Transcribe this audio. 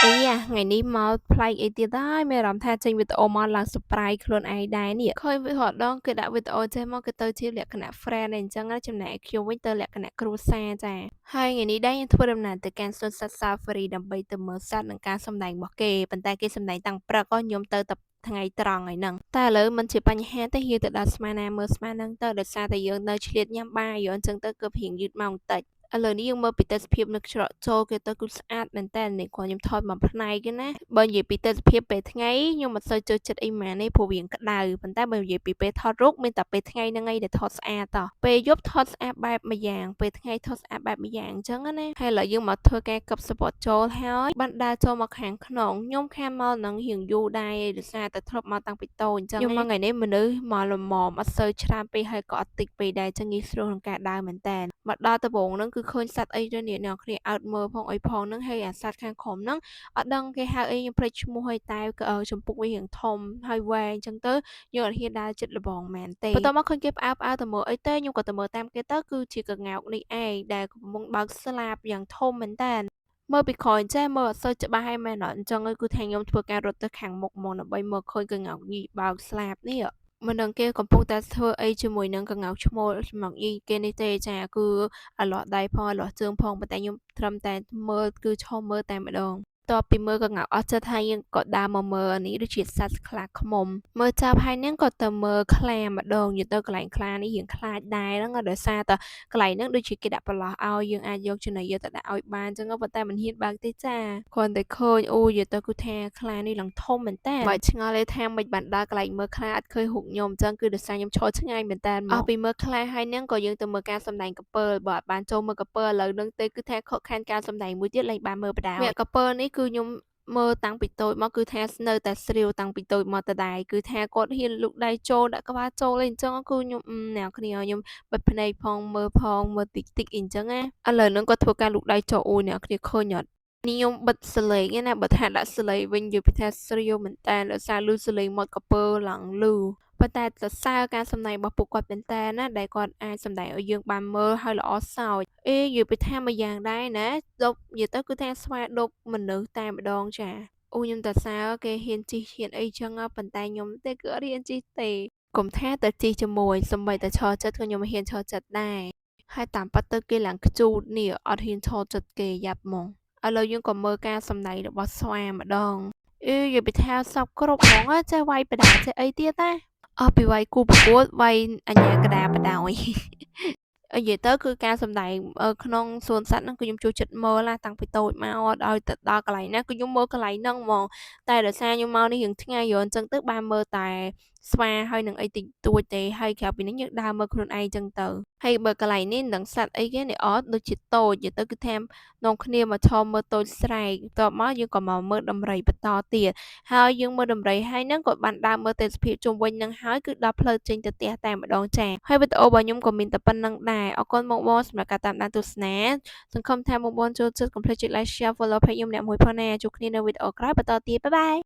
អីថ្ងៃនេះមកប្លែកអីទៀតហើយមានអារម្មណ៍ថាចេញវីដេអូមកឡើង surprise ខ្លួនឯងដែរនេះឃើញរាល់ដងគេដាក់វីដេអូចេះមកគេទៅជាលក្ខណៈ friend អីអញ្ចឹងណាចំណែកខ្ញុំវិញទៅលក្ខណៈគ្រួសារចាហើយថ្ងៃនេះដែរខ្ញុំធ្វើដំណើរទៅកាន់សួនសត្វ Safari ដើម្បីទៅមើលសត្វនិងការសម្ដែងរបស់គេប៉ុន្តែគេសម្ដែងតាំងព្រឹកខ្ញុំទៅតែថ្ងៃត្រង់ហើយហ្នឹងតែឥឡូវមិនជាបញ្ហាទេយើងទៅដល់ស្មាណាមើលស្មាហ្នឹងទៅដោយសារតែយើងនៅឆ្លៀតញ៉ាំបាយអញ្ចឹងទៅគឺរៀងយឺតម៉ោងបន្តិច ឥឡូវនេះយើងមើលពីទេសភាពនៅច្រកចូលគេទៅគឺស្អាតមែនតើនេះគាត់ខ្ញុំថតមួយផ្នែកទេណាបើនិយាយពីទេសភាពពេលថ្ងៃខ្ញុំមិនសូវចូលចិត្តអីម៉ានេះព្រោះវាក្តៅប៉ុន្តែបើនិយាយពីពេលថតរូបមានតែពេលថ្ងៃហ្នឹងឯងដែលថតស្អាតតោះពេលយប់ថតស្អាតបែបមួយយ៉ាងពេលថ្ងៃថតស្អាតបែបមួយយ៉ាងអញ្ចឹងណាហើយឥឡូវយើងមកធ្វើការកឹបសពតចូលហើយបានដើរចូលមកខាងក្នុងខ្ញុំខានមកនឹងរៀងយូរដែរដោយសារតែធ្លាប់មកតាំងពីតូចអញ្ចឹងខ្ញុំមកថ្ងៃនេះមនុស្សមកល្មមអត់សូវច្រើនពេកហើយក៏អត់តិចពេកដែរអញ្ចឹងងាយស្រួលក្នុងការដើរមែនតើមកដល់ដំបូងហ្នឹងគឺឃើញសត្វអីទៅនេះអ្នកគ្នាអើតមើលផងអីផងហ្នឹងហើយអាសត្វខាងក្រោមហ្នឹងអត់ដឹងគេហៅអីខ្ញុំភ្លេចឈ្មោះហើយតែចំពុកវារៀងធំហើយវែងអញ្ចឹងទៅយើងអត់ហ៊ានដើរជិតល្បងមែនទេបន្ទាប់មកឃើញគេផ្អើលទៅមើលអីទេខ្ញុំក៏ទៅមើលតាមគេទៅគឺជាក្ងោកនេះឯងដែលកំពុងបើកស្លាបយ៉ាងធំមែនតើមើលពីក្រោយចេះមើលអត់សូវច្បាស់ហើយមែនអត់អញ្ចឹងគឺថាខ្ញុំធ្វើការរត់ទៅខាងមុខហ្មងដើម្បីមើលឃើញក្ងោកញីបើកស្លាបនេះមិនដឹងគេកំពុងតែធ្វើអីជាមួយនឹងក្ងោកឈ្មោលមកញីគេនេះទេចាគឺអាលាស់ដៃផងអាលាស់ជើងផងប៉ុន្តែខ្ញុំត្រឹមតែមើលគឺឈរមើលតែម្ដងតពីមើលក្ងោកអស់ចិត្តហើយយើងក៏ដើរមកមើលនេះដូចជាសត្វខ្លាឃ្មុំមើលចាប់ហើយនាងក៏ទៅមើលខ្លាម្ដងនិយាយទៅកន្លែងខ្លានេះរៀងខ្លាចដែរហ្នឹងដោយសារតែកន្លែងហ្នឹងដូចជាគេដាក់ប្រឡោះឲ្យយើងអាចយកចំណីយកទៅដាក់ឲ្យបានអញ្ចឹងប៉ុន្តែមិនហ៊ានបើកទេចាគ្រាន់តែឃើញអូនិយាយទៅគឺថាខ្លានេះឡើងធំមែនតើបើឆ្ងល់ទេថាមិនបានដើរកន្លែងមើលខ្លាអត់ឃើញរូបខ្ញុំអញ្ចឹងគឺដោយសារខ្ញុំឈរឆ្ងាយមែនតើអស់ពីមើលខ្លាហើយនាងក៏យើងទៅមើលការសម្ដែងកពើបើអត់បានចូលមើលកពើឥឡូវហ្នឹងទេគឺថាខកខានការសម្ដែងមួយទៀតលែងបានមើលបដាវកពើនេះគឺខ្ញុំមើលតាំងពីតូចមកគឺថានៅតែស្រាវតាំងពីតូចមកតដែរគឺថាគាត់ហ៊ានលូកដៃចូលដាក់ក្បាលចូលអីអញ្ចឹងគឺខ្ញុំអ្នកគ្នាខ្ញុំបិទភ្នែកផងមើលតិចតិចអីអញ្ចឹងណាឥឡូវហ្នឹងគាត់ធ្វើការលូកដៃចូលអូអ្នកគ្នាឃើញអត់នេះខ្ញុំបិទសលេងណាបើថាដាក់សលេងវិញនិយាយពីថាស្រាវមែនតើដោយសារលឺសលេងមាត់កពើឡើងលឺប៉ុន្តែសរសើរការសម្ដែងរបស់ពួកគាត់មែនតើណាដែលគាត់អាចសម្ដែងឲ្យយើងបានមើលហើយល្អសោចនិយាយពីថាមួយយ៉ាងដែរណាដប់និយាយទៅគឺថាស្វាដប់មនុស្សតែម្ដងចាអូខ្ញុំតសើគេហ៊ានជិះហ៊ានអីចឹងប៉ុន្តែខ្ញុំទេគឺអត់ហ៊ានជិះទេកុំថាតែជិះជាមួយសម្បីតែឈរចិត្តក៏ខ្ញុំមិនហ៊ានឈរចិត្តដែរហើយតាមពិតទៅគេឡើងខ្ជូតនេះអត់ហ៊ានឈរចិត្តគេយ៉ាប់ហ្មងឥឡូវយើងក៏មើលការសម្ដែងរបស់ស្វាម្ដងនិយាយពីថាសពគ្រប់ហ្មងចេះវាយបដាចេះអីទៀតណាអស់ពីវាយគូប្រកួតវាយអញ្ញាកដាបដោយនិយាយទៅគឺការសម្ដែងក្នុងសួនសត្វហ្នឹងគឺខ្ញុំចូលចិត្តមើលណាតាំងពីតូចមកឲ្យទៅដល់កន្លែងណាគឺខ្ញុំមើលកន្លែងហ្នឹងហ្មងតែដោយសារខ្ញុំមកនេះរៀងឆ្ងាយអញ្ចឹងទៅបានមើលតែស្វាហើយនឹងអីតិចតួចទេហើយក្រៅពីនេះយើងដើរមើលខ្លួនឯងអញ្ចឹងទៅហើយបើកន្លែងនេះនឹងសត្វអីគេនេះអត់ដូចជាតូចនិយាយទៅគឺថានាំគ្នាមកឈរមើលតូចស្រែកបន្ទាប់មកយើងក៏មកមើលដំរីបន្តទៀតហើយយើងមើលដំរីហើយហ្នឹងក៏បានដើរមើលទេសភាពជុំវិញហ្នឹងហើយគឺដល់ផ្លូវចេញទៅផ្ទះតែម្ដងចាហើយវីដេអូរបស់ខ្ញុំក៏មានតែប៉ុណ្្នឹងដែរអរគុណបងប្អូនសម្រាប់ការតាមដានទស្សនាសង្ឃឹមថាបងប្អូនចូលចិត្តកុំភ្លេចចុច like share follow page ខ្ញុំអ្នកមួយផងណាជួបគ្នានៅវីដេអូក្រោយបន្តទៀតបាយបាយ